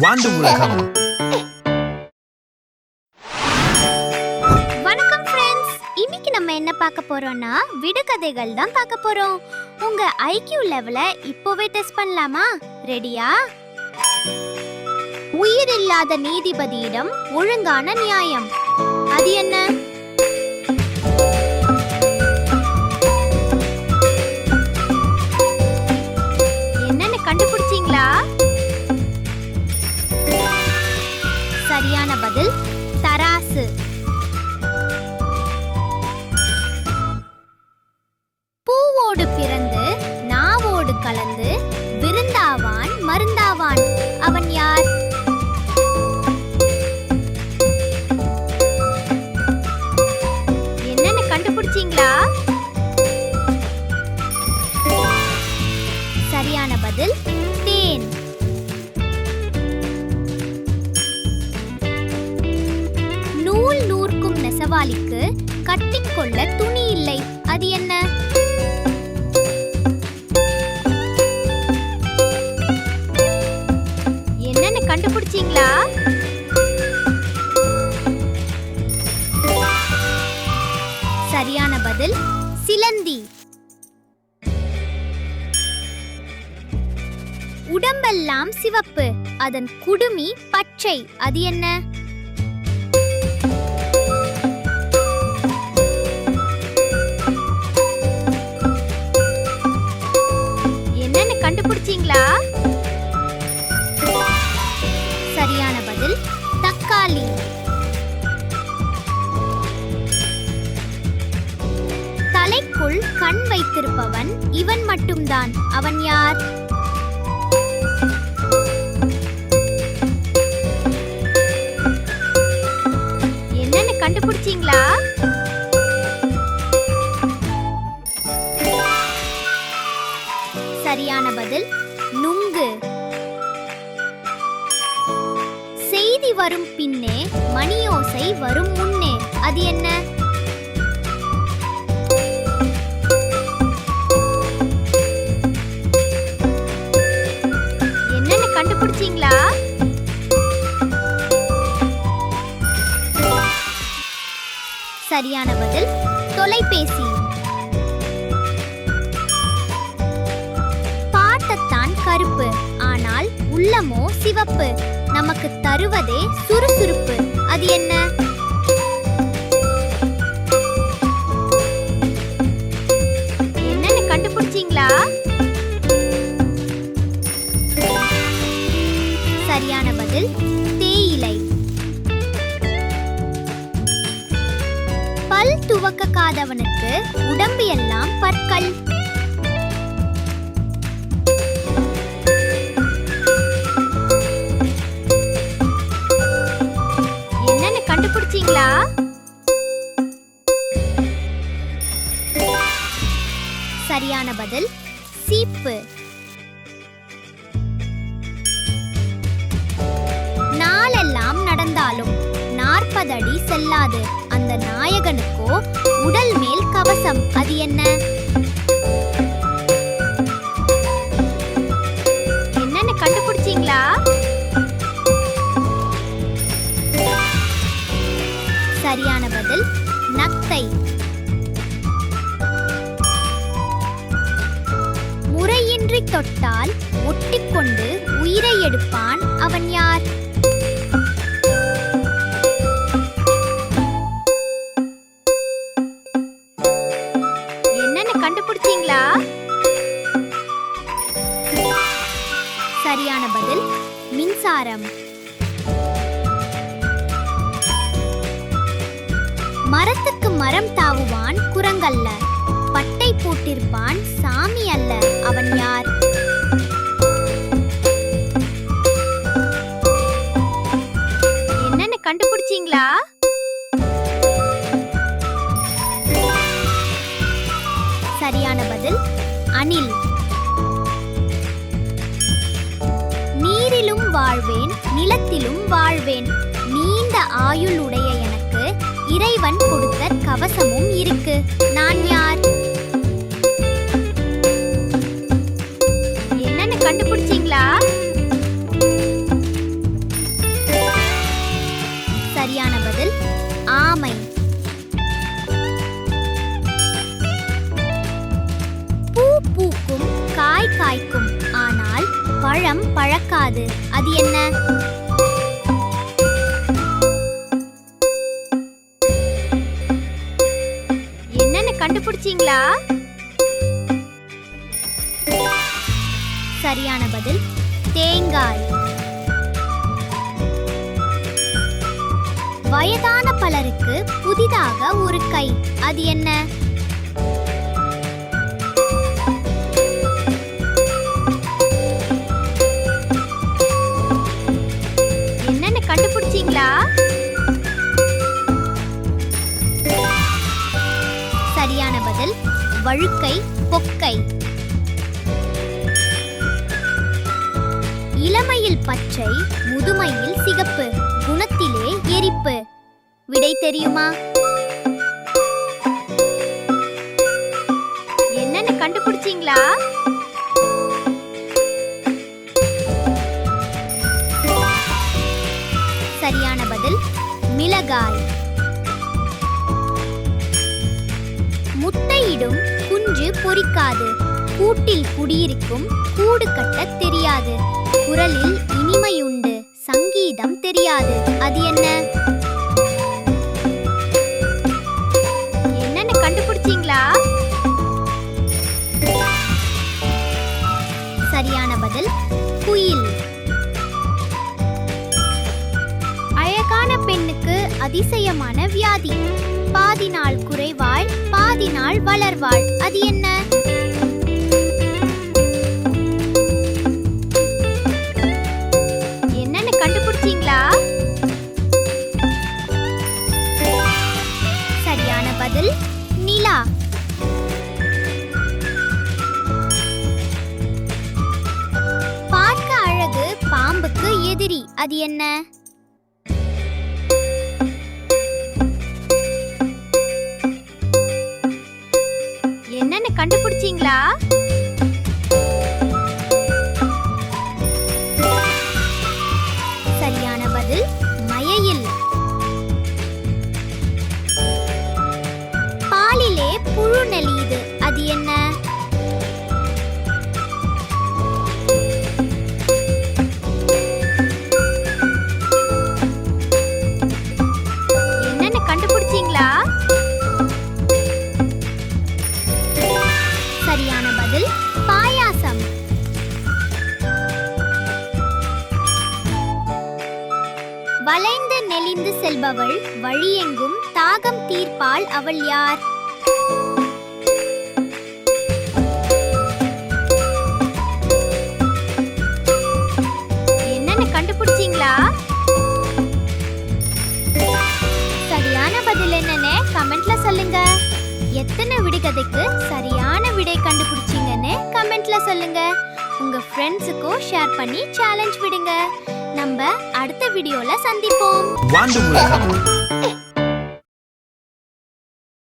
வாண்டு உலகம். வணக்கம் ஃப்ரெண்ட்ஸ், இன்னைக்கு நம்ம என்ன பார்க்க போறோம்னா விடுகதைகள் தான் பார்க்க போறோம். உங்க ஐக்யூ லெவலை இப்போவே டெஸ்ட் பண்ணலாமா? ரெடியா? உயிர் இல்லாத நீதிபதியிடம் ஒழுங்கான நியாயம். அது என்ன? என்னன்னு கண்டுபிடிச்சீங்களா? சரியான பதில் தராசு. பூவோடு பிறந்து நாவோடு கலந்து விருந்தாவான் மருந்தாவான், அவன் யார்? என்னன்னு கண்டுபிடிச்சீங்களா? சரியான பதில் தேன். நூல் நூற்கும் நெசவாளிக்கு கட்டிக்கொள்ள துணி இல்லை, அது என்ன? என்னன்னு கண்டுபிடிச்சீங்களா? சரியான பதில் சிலந்தி. உடம்பெல்லாம் சிவப்பு, அதன் குடுமி பச்சை, அது என்ன? என்னன்னு கண்டுபிடிச்சீங்களா? சரியான பதில் தக்காளி. தலைக்குள் கண் வைத்திருப்பவன் இவன் மட்டும்தான், அவன் யார்? என்னன்னு கண்டுபிடிச்சீங்களா? சரியான பதில் நுங்கு. செய்தி வரும் பின்னே மணியோசை வரும் முன்னே, அது என்ன? என்னன்னு கண்டுபிடிச்சீங்களா? சரியான பதில் தொலைபேசி. பாட்டத்தான் கருப்பு, ஆனால் உள்ளமோ சிவப்பு, நமக்கு தருவதே சுறுசுறுப்பு, அது என்ன? என்னன்னு கண்டுபிடிச்சீங்களா? சரியான பதில் தேயிலை. பல் துவக்காதவனுக்கு உடம்பு எல்லாம் பற்கள். என்னன்னு கண்டுபிடிச்சீங்களா? சரியான பதில் சீப்பு. நாளெல்லாம் நடந்தாலும் 40 அடி செல்லாது, அந்த நாயகனுக்கோ உடல் மேல் கவசம், அது என்ன? என்னன்னு கண்டுபிடிச்சீங்களா? சரியான பதில் நத்தை. முறையின்றி தொட்டால் ஒட்டிக்கொண்டு உயிரை எடுப்பான், அவன் யார்? கண்டுபிடிச்சீங்களா? சரியான பதில் மின்சாரம். மரத்துக்கு மரம் தாவுவான் குரங்கல்ல, பட்டை போட்டிருப்பான் சாமி அல்ல, அவன் யார்? என்னன்னு கண்டுபிடிச்சீங்களா? சரியான பதில் அணில். நீரிலும் வாழ்வேன் நிலத்திலும் வாழ்வேன், நீண்ட ஆயுள் உடைய எனக்கு இறைவன் கொடுத்த கவசமும் இருக்கு, நான் யார்? என்னன்னு கண்டுபிடிச்சீங்களா? அது என்ன? என்னன்னு கண்டுபிடிச்சீங்களா? சரியான பதில் தேங்காய். வயதான பலருக்கு புதிதாக ஒரு கை, அது என்ன? என்னன்னு கண்டுபிடிச்சீங்களா? சரியான பதில் வழுக்கை பொக்கை. இளமையில் பச்சை, முதுமையில் சிகப்பு, குணத்திலே எரிப்பு. விடை தெரியுமா? என்னன்னு கண்டுபிடிச்சீங்களா? சரியான பதில் மிளகாய். முட்டையிடும் குஞ்சு பொரிக்காது, கூட்டில் குடியிருக்கும் கூடு கட்டத் தெரியாது, குரலில் இனிமையுண்டு சங்கீதம் தெரியாது, அது என்ன? என்னன்னு கண்டுபிடிச்சீங்களா? சரியான பதில் குயில். அழகான பெண்ணுக்கு அதிசயமான வியாதி, பாதி நாள் குறைவாள் பாதி நாள் வளர்வாள், அது என்ன? என்னன்னு கண்டுபிடிச்சீங்களா? சரியான பதில் நிலா. பார்க்க அழகு பாம்புக்கு எதிரி, அது என்ன? என்னன்னு கண்டுபிடிச்சீங்களா? சரியான பதில் மயையில். பாலிலே புழு நெளியுது, அது என்ன? என்னன்னு கண்டுபிடிச்சீங்களா? சரியான பதில் பாயாசம். வளைந்து நெளிந்து செல்பவள், வழியெங்கும் தாகம் தீர்ப்பாள், அவள் யார்? என்னன்னு கண்டுபிடிச்சீங்களா? சரியான பதில் என்னன்னு கமெண்ட்ல சொல்லுங்க. எத்தனை விடுகதைக்கு சரியான விடை கண்டுபிடிச்சீங்கன்னு கமெண்ட்ல சொல்லுங்க. உங்க ஃப்ரெண்ட்ஸுக்கும் ஷேர் பண்ணி சேலஞ்ச் விடுங்க. நம்ம அடுத்த வீடியோல சந்திப்போம்.